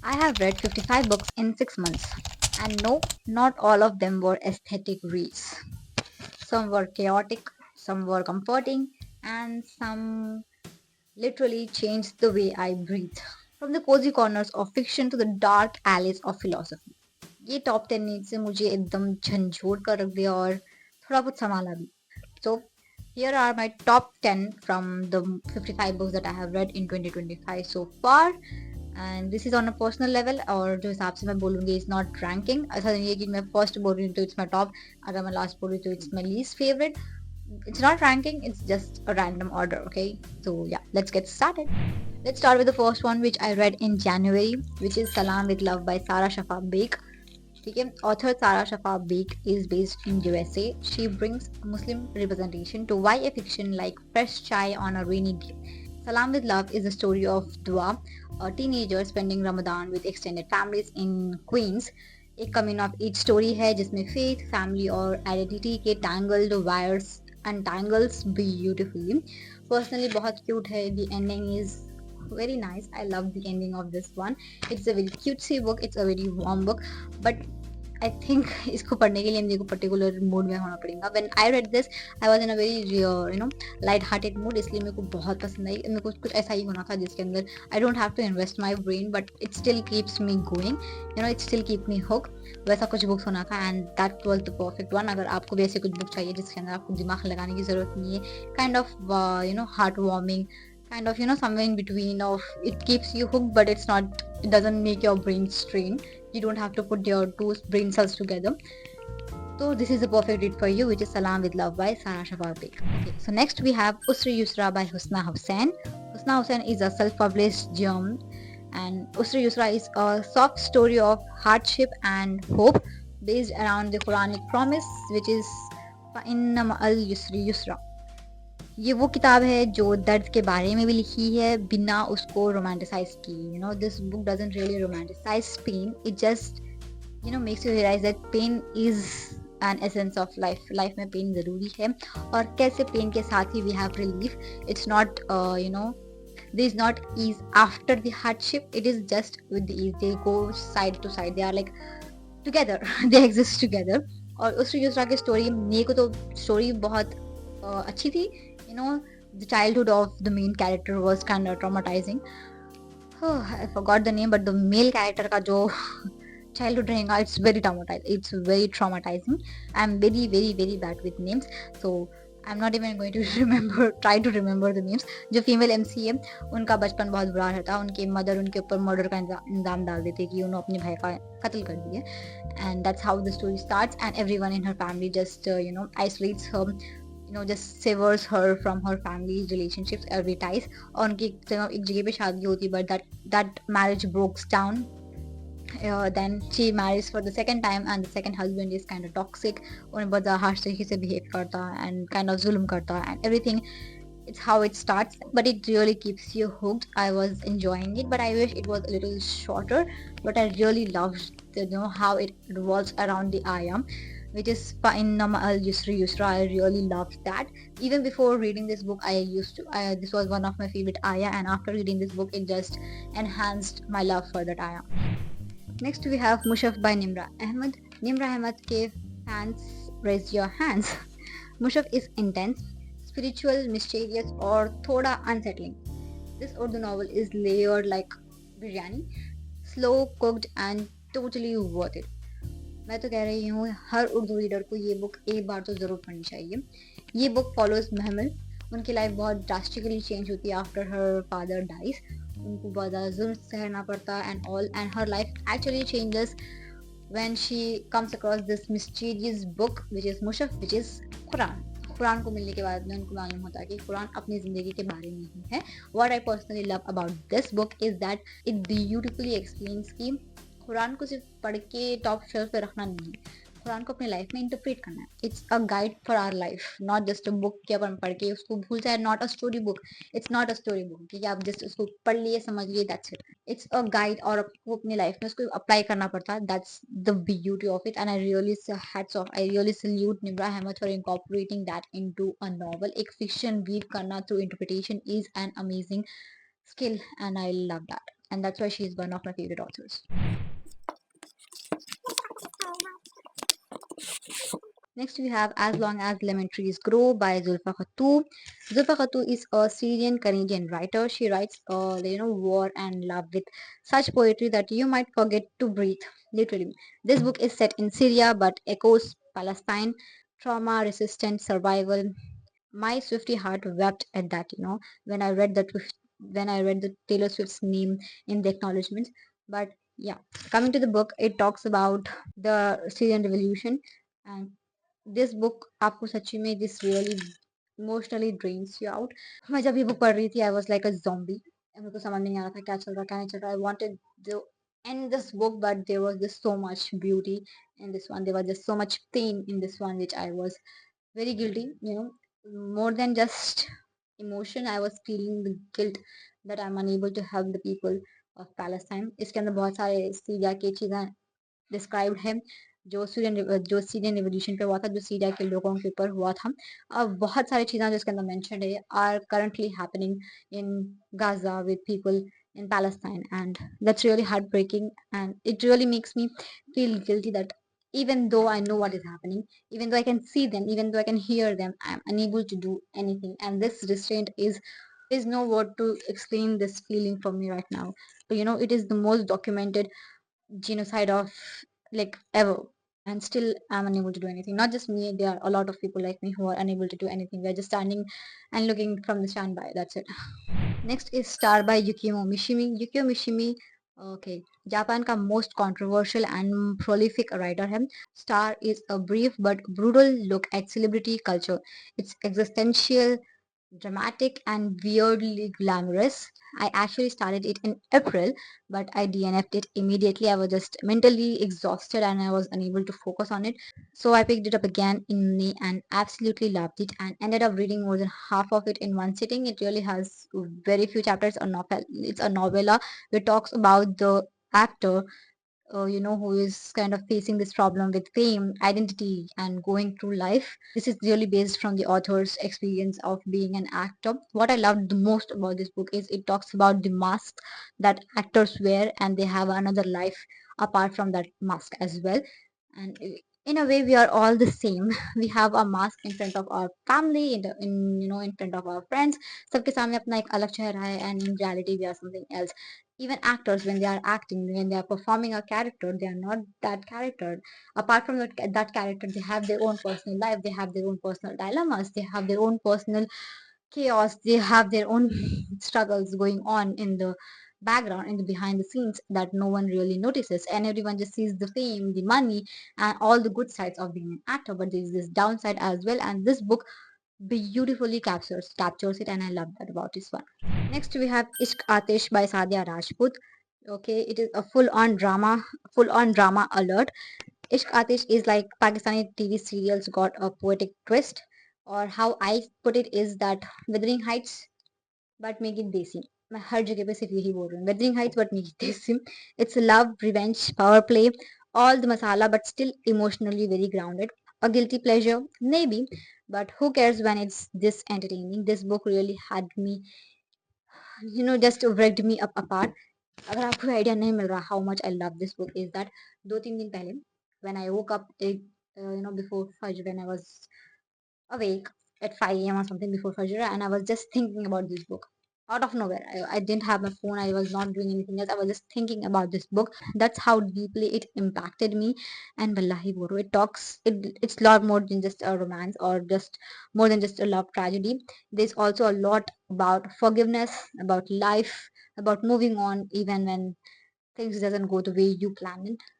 I have read 55 books in 6 months. And no, not all of them were aesthetic reads. Some were chaotic, some were comforting, and some literally changed the way I breathe. From the cozy corners of fiction to the dark alleys of philosophy. ये top 10 need से मुझे एकदम झंझोड़ कर रख दिया और थोड़ा बहुत संभाला भी. So here are my top 10 from the 55 books that I have read in 2025 so far. And this is on a personal level और जो हिसाब से मैं बोलूँगी इज नॉट रैंकिंग. ऐसा नहीं है कि मैं फर्स्ट बोल रही हूँ तो इट्स माई टॉप, अगर मैं लास्ट बोल रही हूँ तो it's my least favourite. It's not ranking, it's just a random order, okay? So yeah, let's get started. Let's start with the first one, which I read in January, which is Salam with Love by Sarah Shafa Baik. Okay, author Sarah Shafa Baik is based in USA. She brings Muslim representation to YA fiction like fresh chai on a rainy day. Salam with Love is the story of Dua, a teenager spending Ramadan with extended families in Queens. एक coming of as story है जिसमें faith, family और identity के tangled wires अनटैंगल्स beautifully. Personally बहुत cute है. The ending is very nice. I love the ending of this one. It's a very cutesy book. It's a very warm book. But I think इसको पढ़ने के लिए मुझे को particular mood में होना पड़ेगा. When I read this I was in a very light hearted mood, इसलिए मेरे को बहुत पसंद आई. मेरे को कुछ ऐसा ही होना था जिसके अंदर I don't have to invest my brain but it still keeps me going, it still keep me hook. वैसा कुछ बुक्स होना था and that was the perfect one. अगर आपको भी ऐसे कुछ बुक चाहिए जिसके अंदर आपको दिमाग लगाने की जरूरत नहीं है, kind of heart warming, kind of somewhere in between of it keeps you hooked but it doesn't make your brain strain. You don't have to put your two brain cells together. So this is the perfect read for you, which is Salam with Love by Sarah Shababik. Okay, so next we have Usri Yusra by Husna Hussain. Husna Hussain is a self-published gem, and Usri Yusra is a soft story of hardship and hope based around the Quranic promise, which is Fa'innama al-Yusri Yusra. ये वो किताब है जो दर्द के बारे में भी लिखी है बिना उसको रोमांटिसाइज की. This book doesn't really romanticize pain, it just makes you realize that pain is an essence of life. Life में पेन ज़रूरी है और कैसे पेन के साथ ही we have relief. It's not there is not ease after the hardship, it is just with the ease. They go side to side, they are like together. They exist together. और उसकी दूसरा की story, मेरे को तो story बहुत अच्छी थी. The childhood of the main character was kind of traumatizing. I forgot the name, but the male character का जो childhood रहेगा, it's very traumatizing. I'm very very very bad with names, so I'm not even going to try to remember the names. जो female MC है उनका बचपन बहुत बुरा रहता. उनके मदर उनके ऊपर मर्डर का इंजाम डाल देते कि उन्होंने अपने भाई का कत्ल कर दिया. And that's how the story starts, and everyone in her family just isolates her, just severs her from her family's relationships, every ties. और उनकी एक जगह पे शादी होती, but that marriage breaks down. Then she marries for the second time and the second husband is kind of toxic. उन्हें बहुत ज़्यादा harsh तरीके से behave करता and kind of जुल्म करता and everything. It's how it starts, but it really keeps you hooked. I was enjoying it, but I wish it was a little shorter. But I really loved how it revolves around the ayam, which is Fa'innama al-Yusri Yusra. I really loved that. Even before reading this book, this was one of my favorite ayah, and after reading this book, it just enhanced my love for that ayah. Next we have Mushaf by Nimra Ahmed. Nimra Ahmed ke fans, raise your hands. Mushaf is intense, spiritual, mysterious और थोड़ा unsettling. This Urdu novel is layered like biryani, slow cooked and totally worth it. मैं तो कह रही हूँ हर Urdu reader को ये book एक बार तो ज़रूर पढ़नी चाहिए. ये बुक फॉलोज महमल. उनकी लाइफ बहुत ड्रास्टिकली चेंज होती है आफ्टर हर फादर डाइज. उनको बहुत ज़्यादा जुल्म सहना पड़ता and all, and her life actually changes when she comes across this mysterious book which is Mushaf, which is Quran. Quran को मिलने के बाद में उनको मालूम होता है कि कुरान अपनी ज़िंदगी के बारे में ही है. What I personally love about this book is that it beautifully explains कि कुरान को सिर्फ पढ़ के टॉप शेल्फ पे रखना नहीं है, कुरान को अपनी लाइफ में इंटरप्रेट करना है. It's a guide for our life, not just a book कि अपन पढ़ के उसको भूल जाए. Not a story book. It's not a story book कि आप जस्ट उसको पढ़ लिए, समझ लिए, that's it. It's a guide और आपको अपनी लाइफ में उसको अप्लाई करना पड़ता है. That's the beauty of it, and I really hats off, I really salute Nimra Ahmed for incorporating that into a novel. एक फिक्शन रीड करना through interpretation is an amazing skill and I love that. and that's why she is one of my favorite authors. Next, we have As Long as Lemon Trees Grow by Zulfa Khattu. Zulfa Khattu is a Syrian Canadian writer. She writes, war and love with such poetry that you might forget to breathe. Literally, this book is set in Syria but echoes Palestine, trauma, resistance, survival. My Swifty heart wept at that. When I read that, when I read the Taylor Swift's name in the acknowledgements. But yeah, coming to the book, it talks about the Syrian revolution, and this book आपको सच्ची में this really emotionally drains you out. मैं जब ये book पढ़ रही थी I was like a zombie. मेरे को समझ में नहीं आ रहा था क्या चल रहा क्या नहीं चल रहा. I wanted to end this book, but there was just so much beauty in this one. There was just so much pain in this one, which I was very guilty. More than just emotion, I was feeling the guilt that I'm unable to help the people of Palestine. इसके अंदर बहुत सारे Syria की चीज़ें described है जो Syrian revolution पे हुआ था, जो सीरिया के लोगों के ऊपर हुआ था. अब बहुत सारी चीज़ें जो इसके अंदर मेंशन्ड है are currently happening in Gaza with people in Palestine, and that's really heartbreaking, and it really makes me feel guilty that even though I know what is happening, even though I can see them, even though I can hear them, I'm unable to do anything, and this restraint is no word to explain this feeling for me right now. But it is the most documented genocide of like ever, and still I'm unable to do anything. Not just me, there are a lot of people like me who are unable to do anything. We're just standing and looking from the standby. That's it. Next is Star by Yukio Mishimi. Yukio Mishimi, okay, Japan का most controversial and prolific writer है. Star is a brief but brutal look at celebrity culture. It's existential, dramatic, and weirdly glamorous. I actually started it in April, but I DNF'd it immediately. I was just mentally exhausted and I was unable to focus on it. So I picked it up again in May and absolutely loved it and ended up reading more than half of it in one sitting. It really has very few chapters. A novel. It's a novella which talks about the actor who is kind of facing this problem with fame, identity, and going through life. This is really based from the author's experience of being an actor. What I loved the most about this book is it talks about the mask that actors wear, and they have another life apart from that mask as well. And in a way, we are all the same. We have a mask in front of our family, in front of our friends. सबके सामने अपना एक अलग चेहरा है, and in reality, we are something else. Even actors, when they are acting, when they are performing a character, they are not that character. Apart from that character, they have their own personal life, they have their own personal dilemmas, they have their own personal chaos, they have their own struggles going on in the background, in the behind the scenes, that no one really notices, and everyone just sees the fame, the money, and all the good sides of being an actor. But there is this downside as well, and this book beautifully captures it, and I love that about this one. Next, we have Ishq Atish by Sadia Rajput. Okay, it is a full on drama alert. Ishq Atish is like Pakistani TV serials got a poetic twist, or how I put it is that Wuthering Heights but make it desi. मैं हर जगह पे सिर्फ यही बोल रही हूँ. Wuthering Heights but make it desi. It's love, revenge, power play, all the masala, but still emotionally very grounded. A guilty pleasure, maybe, but who cares when it's this entertaining? This book really had me, just rigged me up apart. अगर आपको idea नहीं मिल रहा how much I love this book is that 2-3 दिन पहले when I woke up before Fajr, when I was awake at 5 a.m. or something before Fajr, and I was just thinking about this book out of nowhere. I didn't have my phone, I was not doing anything else, I was just thinking about this book. That's how deeply it impacted me. And wallahi boro, it's a lot more than just a romance, or just more than just a love tragedy. There's also a lot about forgiveness, about life, about moving on even when things doesn't go the way you planned it.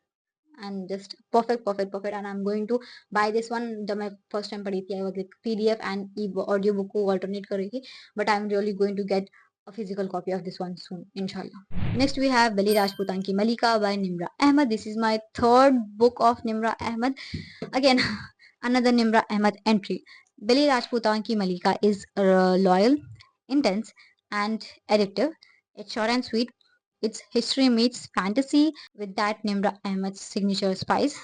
And just perfect, and I'm going to buy this one. जब मैं first time पढ़ी थी I was like PDF and audio book को alternate कर रही थी, but I'm really going to get a physical copy of this one soon, inshallah. Next we have Bali Rajputan Ki Malika by Nimra Ahmed. This is my third book of Nimra Ahmed. Again, another Nimra Ahmed entry. Bali Rajputan Ki Malika is loyal, intense, and addictive. It's short and sweet. It's history meets fantasy with that Nimra Ahmed's signature spice.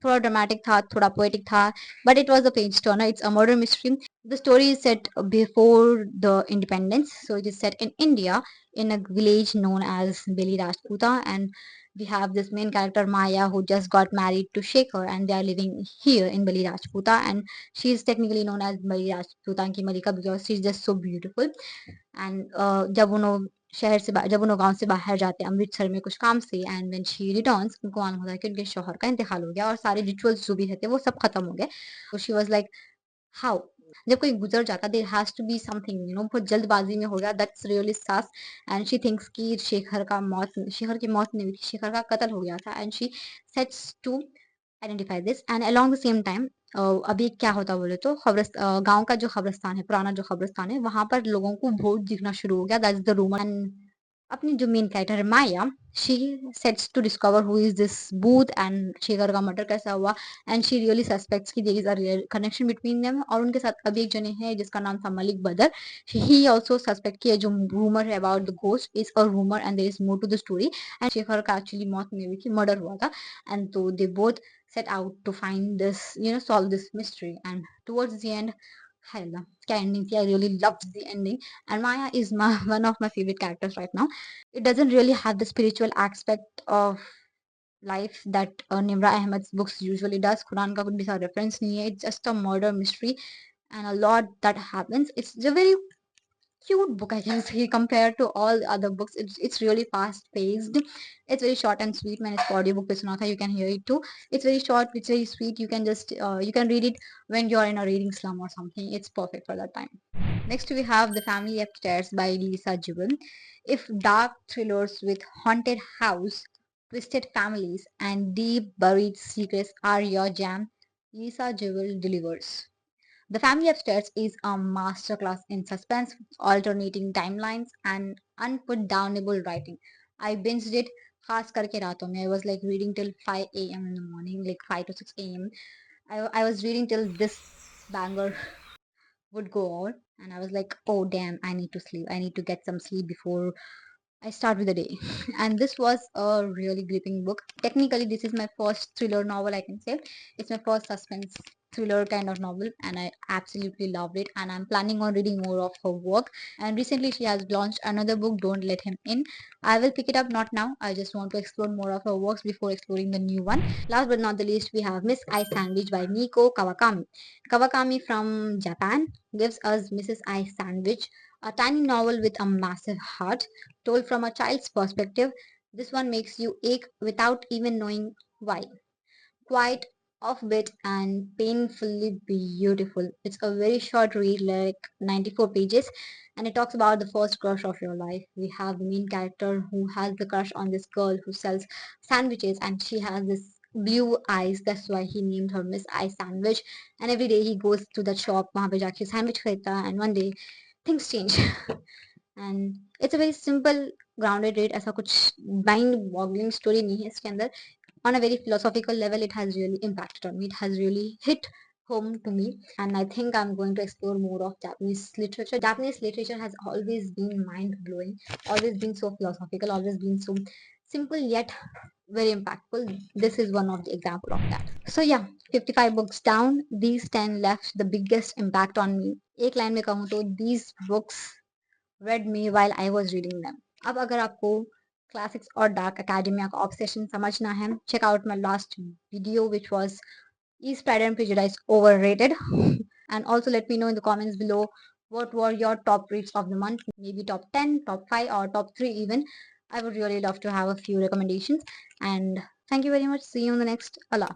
थोड़ा dramatic था, थोड़ा poetic था, but it was a page turner. It's a murder mystery The story is set before the independence, so it is set in India in a village known as Beli Rajputa, and we have this main character Maya who just got married to Shekhar, and they are living here in Beli Rajputa, and she is technically known as Beli Rajputa की Malika because she's just so beautiful. And जब उन्होंने गांव से बाहर जाते हैं अमृतसर में कुछ काम से, एंड व्हेन शी रिटर्न्स उनको मालूम होता है कि उनके शौहर का इंतकाल हो गया और सारे रिचुअल्स जो भी रहते वो सब खत्म हो गए. तो शी वाज लाइक हाउ, जब कोई गुजर जाता there has to be something बहुत जल्दबाजी में हो गया, that's really sus. And she thinks कि शेखर की मौत नहीं हुई थी, शेखर का कत्ल हो गया था, and she sets to identify this. And along the same time अभी क्या होता बोले तो गांव का जो खबरस्तान है, पुराना जो खबरस्तान है, वहां पर लोगों को भूत दिखना शुरू हो गया. That's the rumour. एंड अपनी जो मेन कैरेक्टर है Maya, she sets to discover who is this booth and Shekhar का मर्डर कैसा हुआ. एंड शी रियली सस्पेक्ट्स कि there is a real connection between them. और उनके साथ अभी एक जने है जिसका नाम था मलिक बदर. ही ऑल्सो सस्पेक्ट कि ये जो रूमर है about the ghost is a rumour and there is more to the story. And Shekhar का एक्चुअली मौत नहीं हुई थी, मर्डर हुआ था. एंड तो they both set out to find this, solve this mystery. And towards the end, hi Allah, क्या ending थी. I really loved the ending. And Maya is one of my favorite characters right now. It doesn't really have the spiritual aspect of life that Nimra Ahmed's books usually does. Quran का कुछ भी सा reference नहीं है. It's just a murder mystery and a lot that happens. It's a very cute book, I can say, compared to all the other books. It's really fast paced. It's very short and sweet. मैंने इसको audio book पे सुना था. You can hear it too. It's very short. It's very sweet. You can just you can read it when you're in a reading slum or something. It's perfect for that time. Next, we have The Family Upstairs by Lisa Jewell. If dark thrillers with haunted house, twisted families, and deep buried secrets are your jam, Lisa Jewell delivers. The Family Upstairs is a masterclass in suspense, alternating timelines, and unputdownable writing. I binged it खास करके रातों में. I was like reading till 5 a.m. in the morning, like 5 to 6 a.m. I was reading till this banger would go on, and I was like, oh damn, I need to sleep. I need to get some sleep before I start with the day. And this was a really gripping book. Technically, this is my first thriller novel, I can say. It's my first suspense thriller kind of novel, and I absolutely loved it. And I'm planning on reading more of her work. And recently, she has launched another book, Don't Let Him In. I will pick it up, not now. I just want to explore more of her works before exploring the new one. Last but not the least, we have Miss Ice Sandwich by Miko Kawakami. Kawakami from Japan gives us Mrs. Ice Sandwich, a tiny novel with a massive heart told from a child's perspective. This one makes you ache without even knowing why. Quite offbeat and painfully beautiful. It's a very short read, like 94 pages, and it talks about the first crush of your life. We have the main character who has the crush on this girl who sells sandwiches, and she has this blue eyes. That's why he named her Miss Eye Sandwich. And every day he goes to the shop, वहाँ पे जाके sandwich खरीदता है, and one day things change. And it's a very simple grounded read. ऐसा कुछ mind boggling story नहीं है इसके अंदर. On a very philosophical level, it has really impacted on me. It has really hit home to me, and I think I'm going to explore more of Japanese literature. Japanese literature has always been mind blowing, always been so philosophical, always been so simple yet very impactful. This is one of the example of that. So yeah, 55 books down, these 10 left the biggest impact on me. एक line में कहूँ तो these books read me while I was reading them. अब अगर आपको classics और dark academia का obsession समझना है, check out my last video which was Is Pride and Prejudice overrated? And also let me know in the comments below what were your top reads of the month, maybe top 10, top 5 or top 3 even. I would really love to have a few recommendations, and thank you very much. See you in the next. Allah.